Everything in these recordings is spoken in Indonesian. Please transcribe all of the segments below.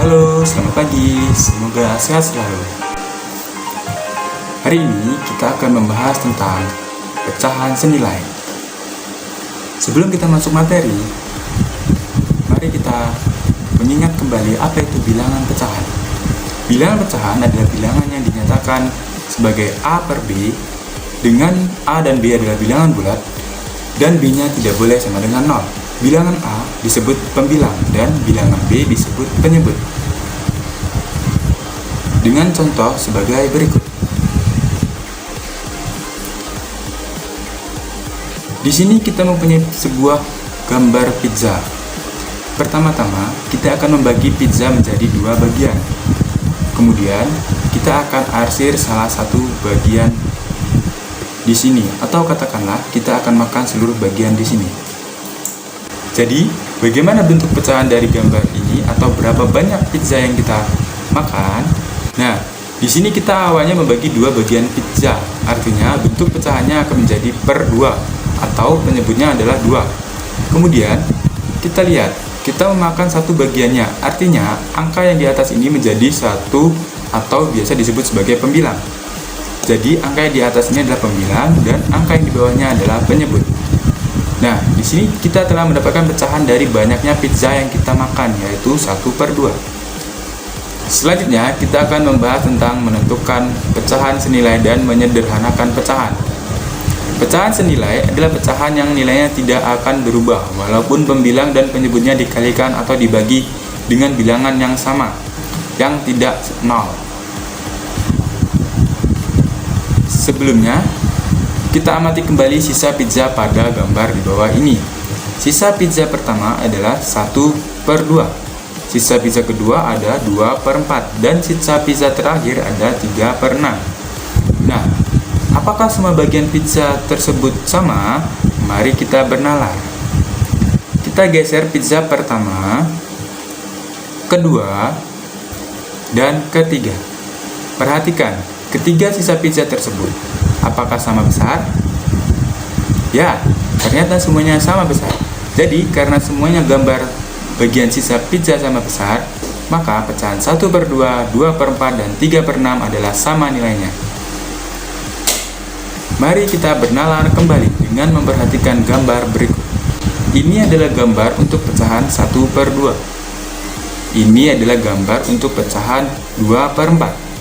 Halo, selamat pagi. Semoga sehat selalu. Hari ini kita akan membahas tentang pecahan senilai. Sebelum kita masuk materi, mari kita mengingat kembali apa itu bilangan pecahan. Bilangan pecahan adalah bilangan yang dinyatakan sebagai A per B, dengan A dan B adalah bilangan bulat, dan B-nya tidak boleh sama dengan 0. Bilangan A disebut pembilang dan bilangan B disebut penyebut. Dengan contoh sebagai berikut. Di sini kita mempunyai sebuah gambar pizza. Pertama-tama, kita akan membagi pizza menjadi dua bagian. Kemudian, kita akan arsir salah satu bagian di sini, atau katakanlah kita akan makan seluruh bagian di sini. Jadi, bagaimana bentuk pecahan dari gambar ini atau berapa banyak pizza yang kita makan? Nah, di sini kita awalnya membagi dua bagian pizza. Artinya, bentuk pecahannya akan menjadi per 2 atau penyebutnya adalah 2. Kemudian, kita lihat, kita memakan satu bagiannya. Artinya, angka yang di atas ini menjadi 1 atau biasa disebut sebagai pembilang. Jadi, angka yang di atas ini adalah pembilang dan angka yang di bawahnya adalah penyebut. Nah, di sini kita telah mendapatkan pecahan dari banyaknya pizza yang kita makan, yaitu 1 per 2. Selanjutnya, kita akan membahas tentang menentukan pecahan senilai dan menyederhanakan pecahan. Pecahan senilai adalah pecahan yang nilainya tidak akan berubah, walaupun pembilang dan penyebutnya dikalikan atau dibagi dengan bilangan yang sama, yang tidak 0. Sebelumnya, kita amati kembali sisa pizza pada gambar di bawah ini. Sisa pizza pertama adalah 1 per 2. Sisa pizza kedua ada 2 per 4. Dan sisa pizza terakhir ada 3 per 6. Nah, apakah semua bagian pizza tersebut sama? Mari kita bernalar. Kita geser pizza pertama, kedua, dan ketiga. Perhatikan, ketiga sisa pizza tersebut apakah sama besar? Ya, ternyata semuanya sama besar. Jadi, karena semuanya gambar bagian sisa pizza sama besar, maka pecahan 1 per 2, 2 per 4, dan 3 per 6 adalah sama nilainya. Mari kita bernalar kembali dengan memperhatikan gambar berikut. Ini adalah gambar untuk pecahan 1 per 2. Ini adalah gambar untuk pecahan 2 per 4.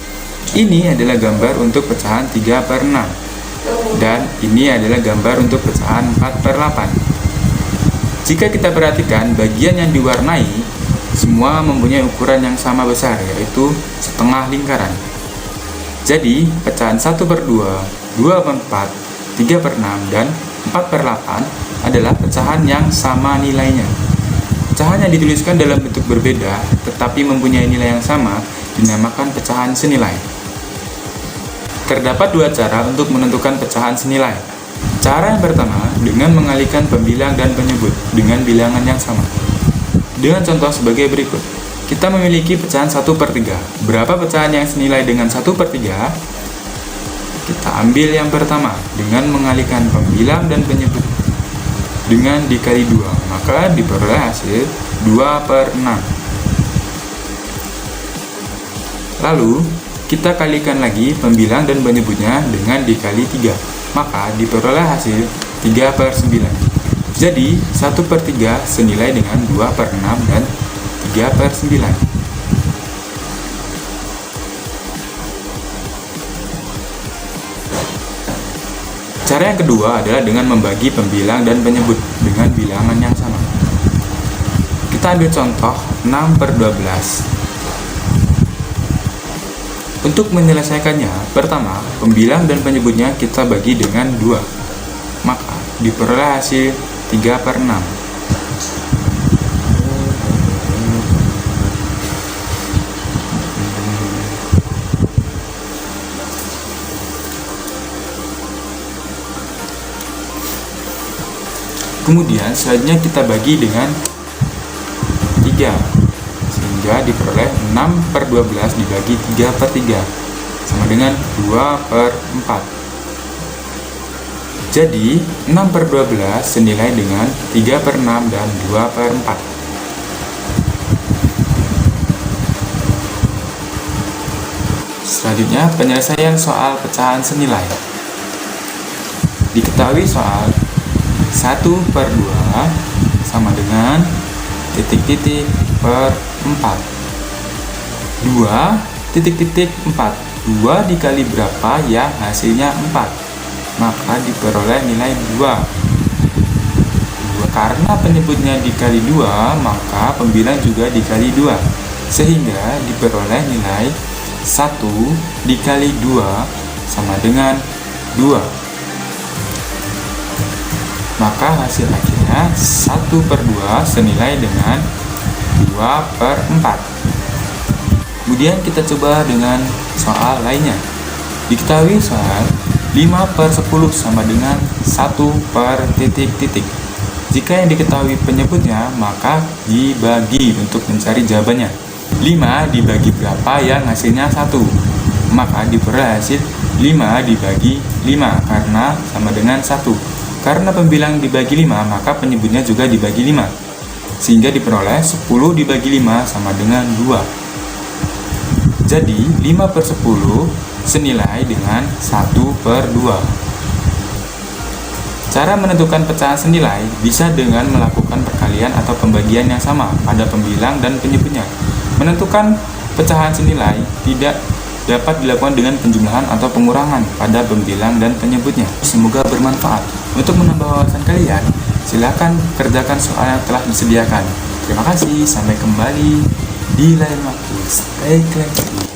Ini adalah gambar untuk pecahan 3 per 6. Dan ini adalah gambar untuk pecahan 4 per 8. Jika kita perhatikan, bagian yang diwarnai semua mempunyai ukuran yang sama besar, yaitu setengah lingkaran. Jadi, pecahan 1 per 2, 2 per 4, 3 per 6, dan 4 per 8 adalah pecahan yang sama nilainya. Pecahan yang dituliskan dalam bentuk berbeda, tetapi mempunyai nilai yang sama, dinamakan pecahan senilai. Terdapat dua cara untuk menentukan pecahan senilai. Cara yang pertama, dengan mengalihkan pembilang dan penyebut dengan bilangan yang sama. Dengan contoh sebagai berikut. Kita memiliki pecahan 1 per 3. Berapa pecahan yang senilai dengan 1 per 3? Kita ambil yang pertama, dengan mengalihkan pembilang dan penyebut dengan dikali 2, maka diperoleh hasil 2 per 6. Lalu, kita kalikan lagi pembilang dan penyebutnya dengan dikali 3, maka diperoleh hasil 3 per 9. Jadi, 1 per 3 senilai dengan 2 per 6 dan 3 per 9. Cara yang kedua adalah dengan membagi pembilang dan penyebut dengan bilangan yang sama. Kita ambil contoh 6 per 12. Untuk menyelesaikannya, pertama, pembilang dan penyebutnya kita bagi dengan 2, maka diperoleh hasil 3 per 6. Kemudian, selanjutnya kita bagi dengan 3. Sehingga diperoleh 6 per 12 dibagi 3 per 3 sama dengan 2 per 4. Jadi, 6 per 12 senilai dengan 3 per 6 dan 2 per 4. Selanjutnya, penyelesaian soal pecahan senilai. Diketahui soal 1/2 sama dengan titik-titik per 4. 2 2 dikali berapa yang hasilnya 4? Maka diperoleh nilai 2. Karena penyebutnya dikali 2, maka pembilang juga dikali 2, sehingga diperoleh nilai 1 dikali 2 sama dengan 2. Maka hasil akhirnya 1/2 senilai dengan 2/4. Kemudian kita coba dengan soal lainnya. Diketahui soal 5/10 sama dengan 1/titik-titik. Jika yang diketahui penyebutnya, maka dibagi untuk mencari jawabannya. 5 dibagi berapa yang hasilnya 1? Maka diperoleh hasil 5 dibagi 5 karena sama dengan 1. Karena pembilang dibagi 5, maka penyebutnya juga dibagi 5. Sehingga diperoleh 10 dibagi 5 sama dengan 2. Jadi 5/10 senilai dengan 1/2. Cara menentukan pecahan senilai bisa dengan melakukan perkalian atau pembagian yang sama pada pembilang dan penyebutnya. Menentukan pecahan senilai tidak dapat dilakukan dengan penjumlahan atau pengurangan pada pembilang dan penyebutnya. Semoga bermanfaat. Untuk menambah wawasan kalian, silakan kerjakan soal yang telah disediakan. Terima kasih, sampai kembali di lain waktu. Stay creative.